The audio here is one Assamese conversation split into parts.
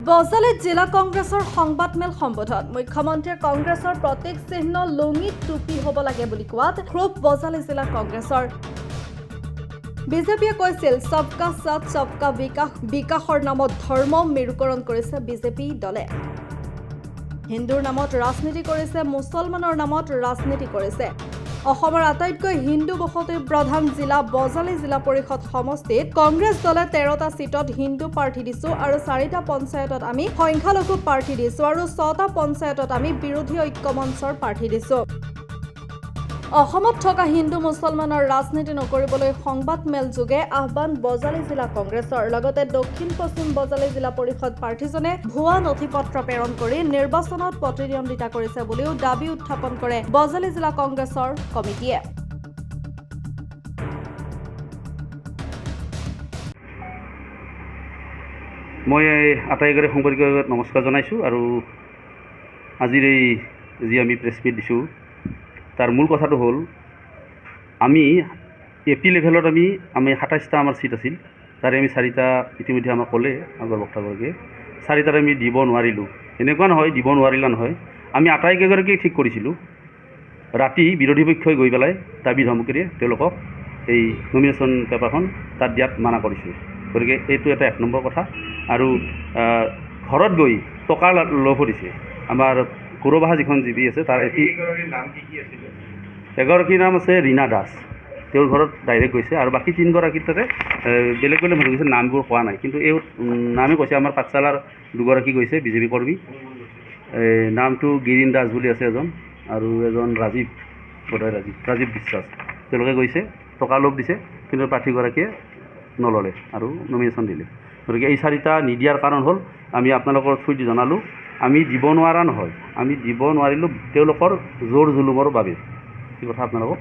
বজালিত জিলা কংগ্ৰেছৰ সংবাদমেল সম্বোধন মুখ্যমন্ত্ৰীয়ে কংগ্ৰেছৰ প্ৰতীক চিহ্ন লুঙিত টুপি হ'ব লাগে বুলি কোৱাত ক্ষোভ বজালি জিলা কংগ্ৰেছৰ বিজেপিয়ে কৈছিল সবকা সাথ সবকা বিকাশৰ নামত ধৰ্ম মেৰুকৰণ কৰিছে বিজেপি দলে হিন্দুৰ নামত ৰাজনীতি কৰিছে মুছলমানৰ নামত ৰাজনীতি কৰিছে অসমৰ আটাইতকৈ হিন্দু বসতি প্ৰধান জিলা বজালি জিলা পৰিষদ সমষ্টিত কংগ্ৰেছ দলে 13টা সিটত হিন্দু প্ৰাৰ্থী দিছো আৰু 4টা পঞ্চায়তত আমি সংখ্যালঘু প্ৰাৰ্থী দিছো আৰু 6টা পঞ্চায়তত আমি বিৰোধী ঐক্য মঞ্চৰ প্ৰাৰ্থী দিছো অসমত থকা হিন্দু মুছলমানৰ ৰাজনীতি নকৰিবলৈ সংবাদমেল যোগে আহ্বান বজালি জিলা কংগ্ৰেছৰ লগতে দক্ষিণ পশ্চিম বজালি জিলা পৰিষদ প্ৰাৰ্থীজনে ভুৱা নথিপত্ৰ প্ৰেৰণ কৰি নিৰ্বাচনত প্ৰতিদ্বন্দ্বিতা কৰিছে বুলিও দাবী উত্থাপন কৰে বজালি জিলা কংগ্ৰেছৰ কমিটিয়ে মই আটাইগৰাকী সাংবাদিকক নমস্কাৰ জনাইছোঁ আৰু আজিৰ এই যি আমি প্ৰেছ মিট দিছোঁ তাৰ মূল কথাটো হ'ল আমি এপি লেভেলত আমি 27টা আমাৰ চিট আছিল তাৰে আমি 4টা ইতিমধ্যে আমাক ক'লে আগৰ বক্তাগৰাকীয়ে 4টাত আমি দিব নোৱাৰিলোঁ এনেকুৱা নহয় দিব নোৱাৰিলা নহয় আমি আটাইকেইগৰাকী ঠিক কৰিছিলোঁ ৰাতি বিৰোধী পক্ষই গৈ পেলাই দাবী ধমকিৰে তেওঁলোকক এই নমিনেশ্যন পেপাৰখন তাত দিয়াত মানা কৰিছোঁ গতিকে এইটো এটা 1 নম্বৰ কথা আৰু ঘৰত গৈ টকা লভ দিছে আমাৰ কুৰবাহা যিখন জিবি আছে তাৰ এগৰাকীৰ নাম আছে ৰীনা দাস তেওঁৰ ঘৰত ডাইৰেক্ট গৈছে আৰু বাকী 3গৰাকীৰ তাতে বেলেগ বেলেগ মানুহ গৈছে নামবোৰ কোৱা নাই কিন্তু এই নামে কৈছে আমাৰ পাঠশালাৰ 2গৰাকী গৈছে বিজেপি কৰ্মী নামটো গিৰীন দাস বুলি আছে এজন আৰু এজন ৰাজীৱ বিশ্বাস তেওঁলোকে গৈছে টকা লোভ দিছে কিন্তু প্ৰাৰ্থীগৰাকীয়ে নল'লে আৰু নমিনেশ্যন দিলে গতিকে এই 4টা নিদিয়াৰ কাৰণ হ'ল আমি আপোনালোকৰ থ্ৰুদি জনালোঁ আমি দিব নোৱাৰা নহয় আমি দিব নোৱাৰিলোঁ তেওঁলোকৰ জোৰ জুলুমৰ বাবে এই কথা আপোনালোকক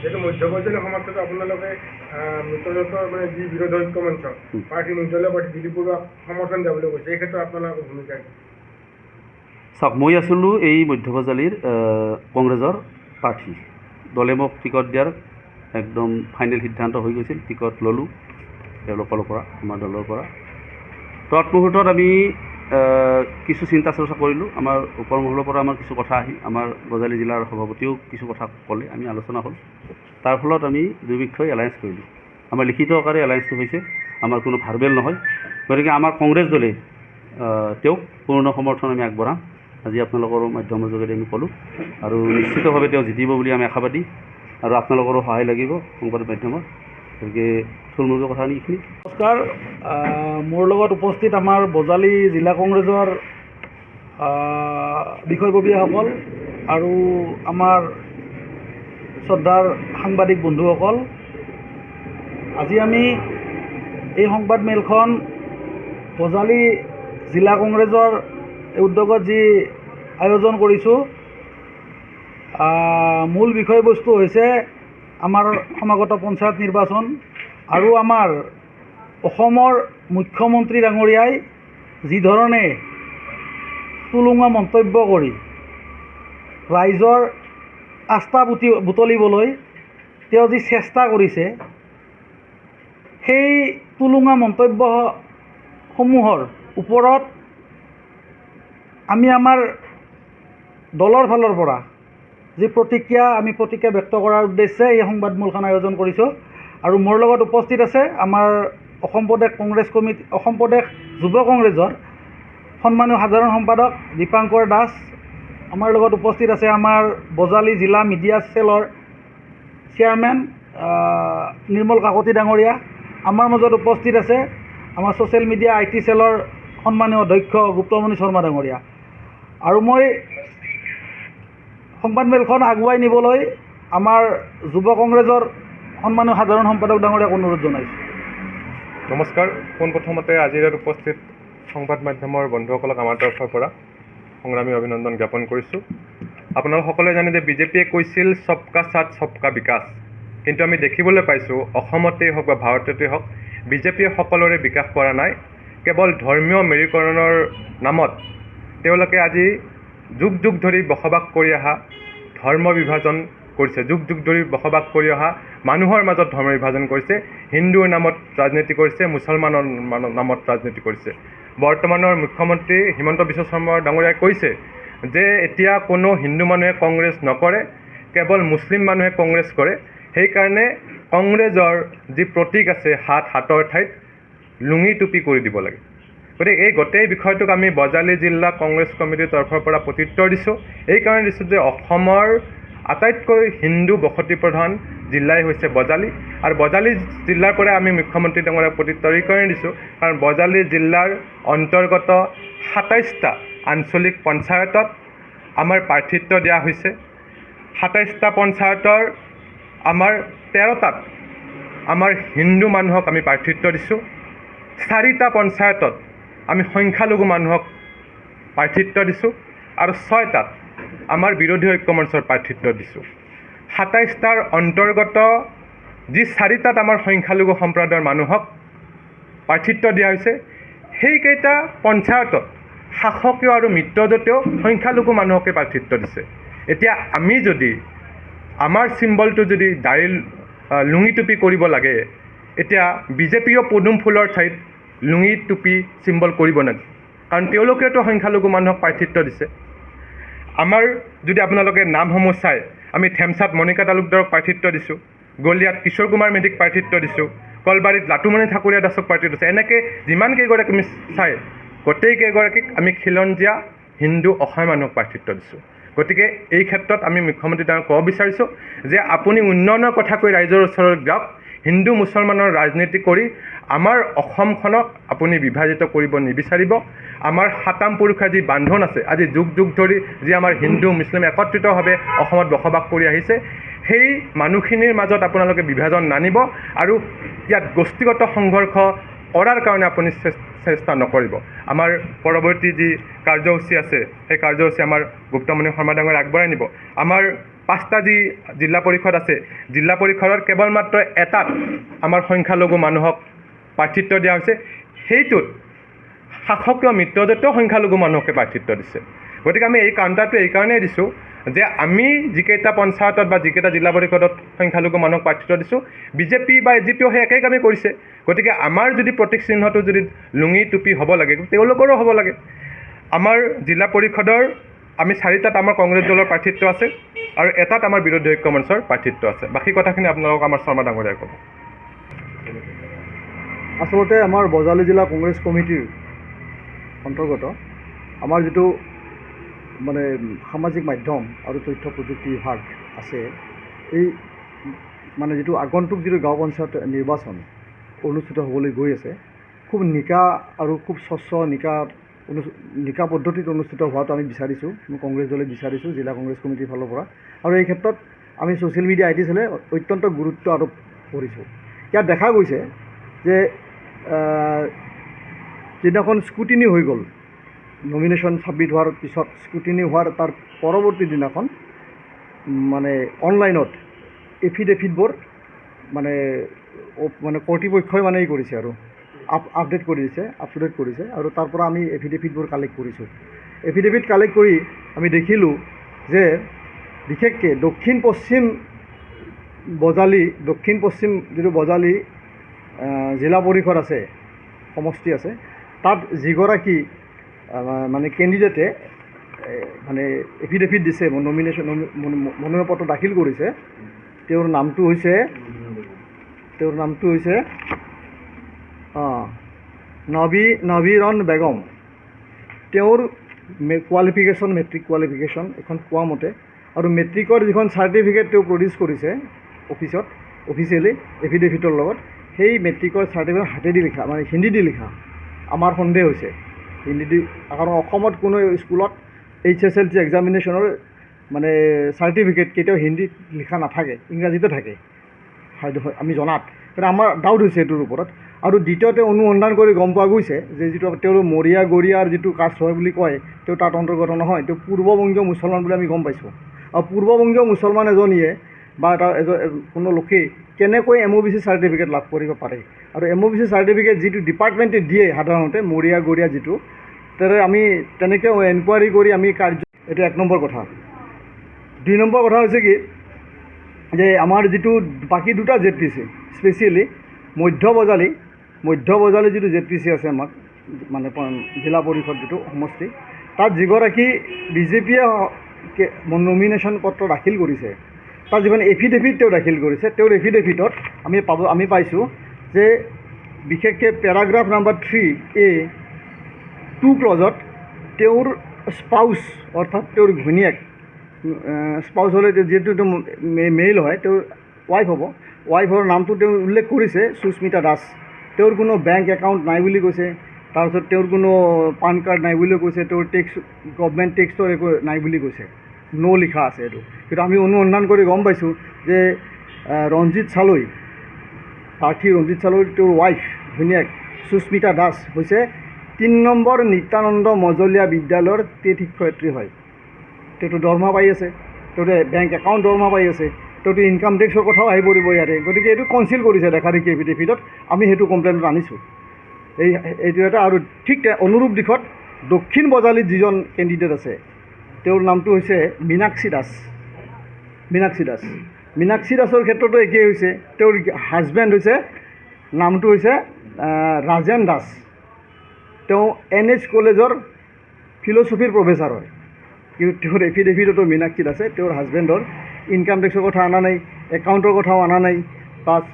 যেহেতু মধ্যবৰ্তী সমাজত আপোনালোকে মিত্ৰজোঁটৰ মানে যি বিৰোধী ঐক্য মঞ্চ পাৰ্টি নিৰ্দলীয় প্ৰাৰ্থী দিলীপ বৰুৱাক সমৰ্থন দিবলৈ কৈছে এই ক্ষেত্ৰত আপোনালোকৰ ভূমিকা কি চাওক মই আছিলোঁ এই মধ্যবজালিৰ কংগ্ৰেছৰ প্ৰাৰ্থী দলে মোক টিকট দিয়াৰ একদম ফাইনেল সিদ্ধান্ত হৈ গৈছিল টিকট ল'লোঁ তেওঁলোকৰ পৰা আমাৰ দলৰ পৰা তৎমুহূৰ্তত আমি কিছু চিন্তা চৰ্চা কৰিলোঁ আমাৰ ওপৰ মহলৰ পৰা আমাৰ কিছু কথা আহি আমাৰ বজালি জিলাৰ সভাপতিও কিছু কথা ক'লে আমি আলোচনা হ'ল তাৰ ফলত আমি দুয়োপক্ষই এলায়েন্স কৰিলোঁ আমাৰ লিখিত আকাৰে এলায়েন্সটো হৈছে আমাৰ কোনো ভাৰ্বেল নহয় গতিকে আমাৰ কংগ্ৰেছ দলে তেওঁক পূৰ্ণ সমৰ্থন আমি আগবঢ়াম আজি আপোনালোকৰ মাধ্যমৰ যোগেদি আমি ক'লোঁ আৰু নিশ্চিতভাৱে তেওঁ জিতিব বুলি আমি আশাবাদী আৰু আপোনালোকৰো সহায় লাগিব সংবাদ মাধ্যমত গতিকে থুলমূলকৈ কথা এইখিনি নমস্কাৰ মোৰ লগত উপস্থিত আমাৰ বজালি জিলা কংগ্ৰেছৰ বিষয়ববীয়াসকল আৰু আমাৰ শ্ৰদ্ধাৰ সাংবাদিক বন্ধুসকল আজি আমি এই সংবাদমেলখন বজালি জিলা কংগ্ৰেছৰ উদ্যোগত যি আয়োজন কৰিছোঁ মূল বিষয়বস্তু হৈছে আমাৰ সমাগত পঞ্চায়ত নিৰ্বাচন আৰু আমাৰ অসমৰ মুখ্যমন্ত্ৰী ডাঙৰীয়াই যি ধৰণে তুলুঙা মন্তব্য কৰি ৰাইজৰ আস্থা বুটলিবলৈ তেওঁ যি চেষ্টা কৰিছে সেই তুলুঙা মন্তব্যসমূহৰ ওপৰত আমি আমাৰ দলৰ ফালৰ পৰা যি প্ৰতিক্ৰিয়া ব্যক্ত কৰাৰ উদ্দেশ্যে এই সংবাদমেলখন আয়োজন কৰিছোঁ আৰু মোৰ লগত উপস্থিত আছে আমাৰ অসম প্ৰদেশ কংগ্ৰেছ কমিটি অসম প্ৰদেশ যুৱ কংগ্ৰেছৰ সন্মানীয় সাধাৰণ সম্পাদক দীপাংকৰ দাস আমাৰ লগত উপস্থিত আছে আমাৰ বজালি জিলা মিডিয়া চেলৰ চেয়াৰমেন নিৰ্মল কাকতি ডাঙৰীয়া আমাৰ মাজত উপস্থিত আছে আমাৰ ছ'চিয়েল মিডিয়া IT চেলৰ সন্মানীয় অধ্যক্ষ গুপ্তমণি শৰ্মা ডাঙৰীয়া আৰু মই সংবাদমেলখন আগুৱাই নিবলৈ আমাৰ যুৱ কংগ্ৰেছৰ সন্মানীয় সাধাৰণ সম্পাদক ডাঙৰীয়াক অনুৰোধ জনাইছোঁ নমস্কাৰ পোনপ্ৰথমতে আজিৰ ইয়াত উপস্থিত সংবাদ মাধ্যমৰ বন্ধুসকলক আমাৰ তৰফৰ পৰা সংগ্ৰামী অভিনন্দন জ্ঞাপন কৰিছোঁ আপোনালোক সকলোৱে জানে যে বিজেপিয়ে কৈছিল সবকা সাথ সবকা বিকাশ কিন্তু আমি দেখিবলৈ পাইছোঁ অসমতেই হওক বা ভাৰততেই হওক বিজেপিয়ে সকলোৰে বিকাশ কৰা নাই কেৱল ধৰ্মীয় মেৰুকৰণৰ নামত তেওঁলোকে আজি যুগ যুগ ধৰি বসবাস কৰি অহা ধৰ্ম বিভাজন কৰিছে যুগ যুগ ধৰি বসবাস কৰি অহা মানুহৰ মাজত ধৰ্ম বিভাজন কৰিছে হিন্দুৰ নামত ৰাজনীতি কৰিছে মুছলমানৰ নামত ৰাজনীতি কৰিছে বৰ্তমানৰ মুখ্যমন্ত্ৰী হিমন্ত বিশ্ব শৰ্মা ডাঙৰীয়াই কৈছে যে এতিয়া কোনো হিন্দু মানুহে কংগ্ৰেছ নকৰে, কেৱল মুছলিম মানুহে কংগ্ৰেছ কৰে। সেইকাৰণে কংগ্ৰেছৰ যি প্ৰতীক আছে হাতৰ ঠাইত লুঙি টুপি কৰি দিব লাগে। গতিকে এই গোটেই বিষয়টোক আমি বজালী জিলা কংগ্ৰেছ কমিটিৰ তৰফৰ পৰা প্ৰত্যুত্তৰ দিছোঁ। এইকাৰণে দিছোঁ যে অসমৰ আটাইতকৈ হিন্দু বসতি প্ৰধান জিলাই হৈছে বজালী, আৰু বজালী জিলাৰ পৰা আমি মুখ্যমন্ত্ৰী ডাঙৰীয়াক প্ৰত্যুত্তৰ এইকাৰণে দিছোঁ কাৰণ বজালী জিলাৰ অন্তৰ্গত ২৭টা আঞ্চলিক পঞ্চায়তত আমাৰ প্ৰাৰ্থিত্ব দিয়া হৈছে। ২৭টা পঞ্চায়তৰ আমাৰ ১৩টাত আমাৰ হিন্দু মানুহক আমি প্ৰাৰ্থিত্ব দিছোঁ। 4টা পঞ্চায়তত আমি সংখ্যালঘু মানুহক প্ৰাৰ্থিত্ব দিছোঁ আৰু 6টাত আমাৰ বিৰোধী ঐক্য মঞ্চৰ প্ৰাৰ্থিত্ব দিছোঁ। ২৭টাৰ অন্তৰ্গত যি 4টাত আমাৰ সংখ্যালঘু সম্প্ৰদায়ৰ মানুহক প্ৰাৰ্থিত্ব দিয়া হৈছে, সেইকেইটা পঞ্চায়তত শাসকীয় আৰু মিত্ৰজোঁটেও সংখ্যালঘু মানুহকে প্ৰাৰ্থিত্ব দিছে। এতিয়া আমি যদি আমাৰ চিম্বলটো যদি লুঙি টুপি কৰিব লাগে, এতিয়া বিজেপিও পদুম ফুলৰ ঠাইত লুঙি টুপি চিম্বল কৰিব নেকি? কাৰণ তেওঁলোকেতো সংখ্যালঘু মানুহক প্ৰাৰ্থিত্ব দিছে। আমাৰ যদি আপোনালোকে নামসমূহ চায়, আমি ধেমচাত মণিকা তালুকদাৰক প্ৰাৰ্থিত্ব দিছোঁ, গলিয়াত কিশোৰ কুমাৰ মেধিক প্ৰাৰ্থিত্ব দিছোঁ, কলবাৰীত লাটুমণি ঠাকুৰীয়া দাসক প্ৰাৰ্থিত্ব দিছোঁ। এনেকৈ যিমানকেইগৰাকী আমি চাই গোটেইকেইগৰাকীক আমি খিলঞ্জীয়া হিন্দু অসমীয়া মানুহক প্ৰাৰ্থিত্ব দিছোঁ। গতিকে এই ক্ষেত্ৰত আমি মুখ্যমন্ত্ৰী ডাঙৰীয়াক ক'ব বিচাৰিছোঁ যে আপুনি উন্নয়নৰ কথা কৈ ৰাইজৰ ওচৰত যাওক, হিন্দু মুছলমানৰ ৰাজনীতি কৰি আমাৰ অসমখনক আপুনি বিভাজিত কৰিব নিবিচাৰিব। আমাৰ সাতাম পুৰুষীয়া যি বান্ধোন আছে, আজি যুগ যুগ ধৰি যি আমাৰ হিন্দু মুছলিম একত্ৰিতভাৱে অসমত বসবাস কৰি আহিছে, সেই মানুহখিনিৰ মাজত আপোনালোকে বিভাজন নানিব আৰু ইয়াত গোষ্ঠীগত সংঘৰ্ষ কৰাৰ কাৰণে আপুনি চেষ্টা নকৰিব। আমাৰ পৰৱৰ্তী যি কাৰ্যসূচী আছে, সেই কাৰ্যসূচী আমাৰ গুপ্তমণি শৰ্মা ডাঙৰীয়াই আগবঢ়াই নিব। আমাৰ 5টা যি জিলা পৰিষদ আছে, জিলা পৰিষদৰ কেৱল মাত্ৰ এটাত আমাৰ সংখ্যালঘু মানুহক প্ৰাৰ্থিত্ব দিয়া হৈছে, সেইটোত শাসকীয় মিত্ৰজোঁটেও সংখ্যালঘু মানুহকে প্ৰাৰ্থিত্ব দিছে। গতিকে আমি এই কাউণ্টাৰটো এইকাৰণেই দিছোঁ যে আমি যিকেইটা পঞ্চায়তত বা যিকেইটা জিলা পৰিষদত সংখ্যালঘু মানুহক প্ৰাৰ্থিত্ব দিছোঁ, বিজেপি বা এজিপিও সেই একেই কামেই কৰিছে। গতিকে আমাৰ যদি প্ৰতীক চিহ্নটো যদি লুঙি টুপি হ'ব লাগে, তেওঁলোকৰো হ'ব লাগে। আমাৰ জিলা পৰিষদৰ আমি 4টাত আমাৰ কংগ্ৰেছ দলৰ প্ৰাৰ্থিত্ব আছে আৰু এটাত আমাৰ বিৰোধী ঐক্য মঞ্চৰ প্ৰাৰ্থিত্ব আছে। বাকী কথাখিনি আপোনালোকক আমাৰ শৰ্মা ডাঙৰীয়াই ক'ব। আচলতে আমাৰ বজালী জিলা কংগ্ৰেছ কমিটিৰ অন্তৰ্গত আমাৰ যিটো মানে সামাজিক মাধ্যম আৰু তথ্য প্ৰযুক্তি বিভাগ আছে, এই মানে যিটো আগন্তুক যিটো গাঁও পঞ্চায়ত নিৰ্বাচন অনুষ্ঠিত হ'বলৈ গৈ আছে, খুব নিকা আৰু খুব স্বচ্ছ নিকা পদ্ধতিত অনুষ্ঠিত হোৱাটো আমি বিচাৰিছোঁ, কংগ্ৰেছ দলে বিচাৰিছোঁ জিলা কংগ্ৰেছ কমিটিৰ ফালৰ পৰা। আৰু এই ক্ষেত্ৰত আমি ছ'চিয়েল মিডিয়া আইটি চেলে অত্যন্ত গুৰুত্ব আৰোপ কৰিছোঁ। ইয়াত দেখা গৈছে যে যিদিনাখন স্কুটিনি হৈ গ'ল, নমিনেশ্যন ছাবমিট হোৱাৰ পিছত স্কুটিনি হোৱাৰ তাৰ পৰৱৰ্তী দিনাখন মানে অনলাইনত এফিডেভিটবোৰ মানে কৰ্তৃপক্ষই মানে কৰিছে আৰু আপডেট কৰিছে আৰু তাৰ পৰা আমি এফিডেভিটবোৰ কালেক্ট কৰিছোঁ। এফিডেভিট কালেক্ট কৰি আমি দেখিলোঁ যে বিশেষকৈ দক্ষিণ পশ্চিম যিটো বজালী জিলা পৰিষদ আছে, সমষ্টি আছে, তাত যিগৰাকী মানে কেণ্ডিডেটে মানে এফিডেভিট দিছে, মনোনয়ন পত্ৰ দাখিল কৰিছে, তেওঁৰ নামটো হৈছে নবীৰণ বেগম। তেওঁৰ কোৱালিফিকেশ্যন মেট্ৰিক কোৱালিফিকেশ্যন এখন কোৱা মতে, আৰু মেট্ৰিকৰ যিখন চাৰ্টিফিকেট তেওঁ প্ৰডিউচ কৰিছে অফিচিয়েলি এফিডেভিটৰ লগত, সেই মেট্ৰিকৰ চাৰ্টিফিকেট হাতেদি লিখা, মানে হিন্দী দি লিখা। আমাৰ সন্দেহ হৈছে হিন্দী দি, কাৰণ অসমত কোনো স্কুলত HSLC এক্সামিনেশ্যনৰ মানে চাৰ্টিফিকেট কেতিয়াও হিন্দীত লিখা নাথাকে, ইংৰাজীতে থাকে আমি জনাত। কিন্তু আমাৰ ডাউট হৈছে এইটোৰ ওপৰত। আৰু দ্বিতীয়তে অনুসন্ধান কৰি গম পোৱা গৈছে যে যিটো তেওঁৰ গৰিয়াৰ যিটো কাষ্ট হয় বুলি কয়, তেওঁ তাত অন্তৰ্গত নহয়, তেওঁ পূৰ্ববংগীয় মুছলমান বুলি আমি গম পাইছোঁ। আৰু পূৰ্ববংগীয় মুছলমান এজনীয়ে বা কোনো লোকে কেনেকৈ MOBC চাৰ্টিফিকেট লাভ কৰিব পাৰে, আৰু MOBC চাৰ্টিফিকেট যিটো ডিপাৰ্টমেণ্টে দিয়ে সাধাৰণতে গৰিয়া যিটো, আমি তেনেকৈ এনকুৱাৰী কৰি আমি এইটো 1 নম্বৰ কথা। 2 নম্বৰ কথা হৈছে কি যে আমাৰ যিটো বাকী 2টা ZPC, স্পেচিয়েলি মধ্য বজালী যিটো ZPC আছে আমাক, মানে জিলা পৰিষদ যিটো সমষ্টি, তাত যিগৰাকী বিজেপিয়ে নমিনেশ্যন পত্ৰ দাখিল কৰিছে, তাত যিখন এফিডেভিট তেওঁ দাখিল কৰিছে, তেওঁৰ এফিডেভিটত আমি পাইছোঁ যে বিশেষকৈ পেৰাগ্ৰাফ নাম্বাৰ 3A 2 ক্লজত তেওঁৰ স্পাউচ অৰ্থাৎ তেওঁৰ ঘৈণীয়েক, স্পাউচ হ'লে যিহেতু মেইল হয়, তেওঁৰ ৱাইফ হ'ব, ৱাইফৰ নামটো তেওঁ উল্লেখ কৰিছে সুস্মিতা দাস। তেওঁৰ কোনো বেংক একাউণ্ট নাই বুলি কৈছে, তাৰপিছত তেওঁৰ কোনো পান কাৰ্ড নাই বুলিও কৈছে, তেওঁৰ টেক্স গভমেণ্ট টেক্সৰ একো নাই বুলি কৈছে, ন' লিখা আছে এইটো। কিন্তু আমি অনুসন্ধান কৰি গম পাইছোঁ যে ৰঞ্জিত চালৈ, প্ৰাৰ্থী ৰঞ্জিত চালৈ, তেওঁৰ ৱাইফ ঘৈণীয়েক সুস্মিতা দাস হৈছে 3 নম্বৰ নিত্যানন্দ মজলীয়া বিদ্যালয়ৰ টেট শিক্ষয়িত্ৰী হয়। তেওঁতো দৰমহা পাই আছে, তেওঁতো বেংক একাউণ্ট দৰমহা পাই আছে, তেওঁতো ইনকাম টেক্সৰ কথাও আহি পৰিব ইয়াতে। গতিকে এইটো কনচিল কৰিছে দেখা দেখি এফিডেভিটত, আমি সেইটো কমপ্লেইনত আনিছোঁ। এইটো এটা। আৰু ঠিক অনুৰূপ দিশত দক্ষিণ বজালীত যিজন কেণ্ডিডেট আছে, তেওঁৰ নামটো হৈছে মীনাক্ষী দাস। মীনাক্ষী দাসৰ ক্ষেত্ৰতো একেই হৈছে। তেওঁৰ হাজবেণ্ড হৈছে, নামটো হৈছে ৰাজেন দাস। তেওঁ NH কলেজৰ ফিল'চফিৰ প্ৰফেচাৰ হয়। কিন্তু তেওঁৰ এফিডেভিটতো মীনাক্ষী দাসে তেওঁৰ হাজবেণ্ডৰ ইনকাম টেক্সৰ কথা অনা নাই, একাউণ্টৰ কথাও অনা নাই, প্লাছ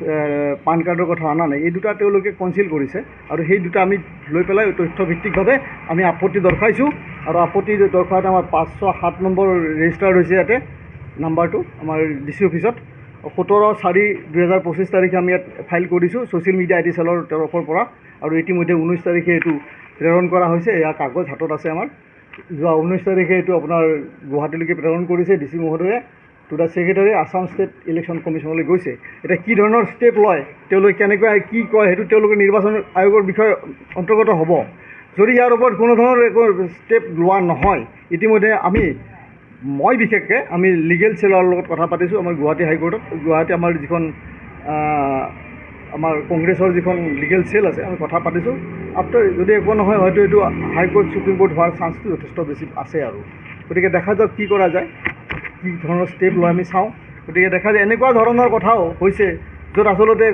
পান কাৰ্ডৰ কথা অনা নাই। এই দুটা তেওঁলোকে কনচিল কৰিছে, আৰু সেই দুটা আমি লৈ পেলাই তথ্যভিত্তিকভাৱে আমি আপত্তি দৰ্শাইছোঁ। আৰু আপত্তি দৰ্শাওঁতে আমাৰ 507 নম্বৰ ৰেজিষ্টাৰ্ড হৈছে ইয়াতে নাম্বাৰটো আমাৰ DC অফিচত। 17/4/2025 তাৰিখে আমি ইয়াত ফাইল কৰিছোঁ ছ'চিয়েল মিডিয়া IT চেলৰ তৰফৰ পৰা, আৰু ইতিমধ্যে 19 তাৰিখে এইটো প্ৰেৰণ কৰা হৈছে। এয়া কাগজ হাতত আছে আমাৰ। যোৱা 19 তাৰিখে এইটো আপোনাৰ গুৱাহাটীলৈকে প্ৰেৰণ কৰিছে DC মহোদয়ে, to the secretary, Assam state election কমিশ্যনলৈ গৈছে। এতিয়া কি ধৰণৰ ষ্টেপ লয়, তেওঁলোকে কেনেকৈ কি কয়, সেইটো তেওঁলোকে নিৰ্বাচন আয়োগৰ বিষয়ে অন্তৰ্গত হ'ব। যদি ইয়াৰ ওপৰত কোনো ধৰণৰ একো ষ্টেপ লোৱা নহয়, ইতিমধ্যে মই বিশেষকৈ আমি লিগেল চেলৰ লগত কথা পাতিছোঁ আমাৰ গুৱাহাটী হাইকোৰ্টত। গুৱাহাটী আমাৰ যিখন আমাৰ কংগ্ৰেছৰ যিখন লিগেল চেল আছে, আমি কথা পাতিছোঁ। আফটাৰ যদি একো নহয়, হয়তো এইটো হাইকোৰ্ট সুপ্ৰিম কোৰ্ট হোৱাৰ চান্সটো যথেষ্ট বেছি আছে। আৰু গতিকে দেখা যাওক কি কৰা যায়, কি ধৰণৰ ষ্টেপ লয় আমি চাওঁ। গতিকে দেখা যায় এনেকুৱা ধৰণৰ কথাও হৈছে, য'ত আচলতে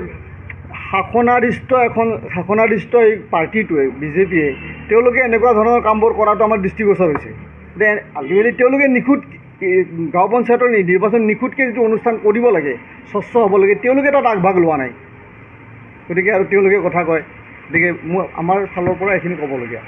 শাসনাধিষ্ঠ এই পাৰ্টিটোৱে বিজেপিয়ে তেওঁলোকে এনেকুৱা ধৰণৰ কামবোৰ কৰাটো আমাৰ দৃষ্টিগোচৰ হৈছে। আল্টিমেটলি তেওঁলোকে নিখুঁত গাঁও পঞ্চায়তৰ নিৰ্বাচন নিখুঁতকৈ যিটো অনুষ্ঠান কৰিব লাগে, স্বচ্ছ হ'ব লাগে, তেওঁলোকে তাত আগভাগ লোৱা নাই। গতিকে আৰু তেওঁলোকে কথা কয়। গতিকে আমাৰ ফালৰ পৰা এইখিনি ক'বলগীয়া।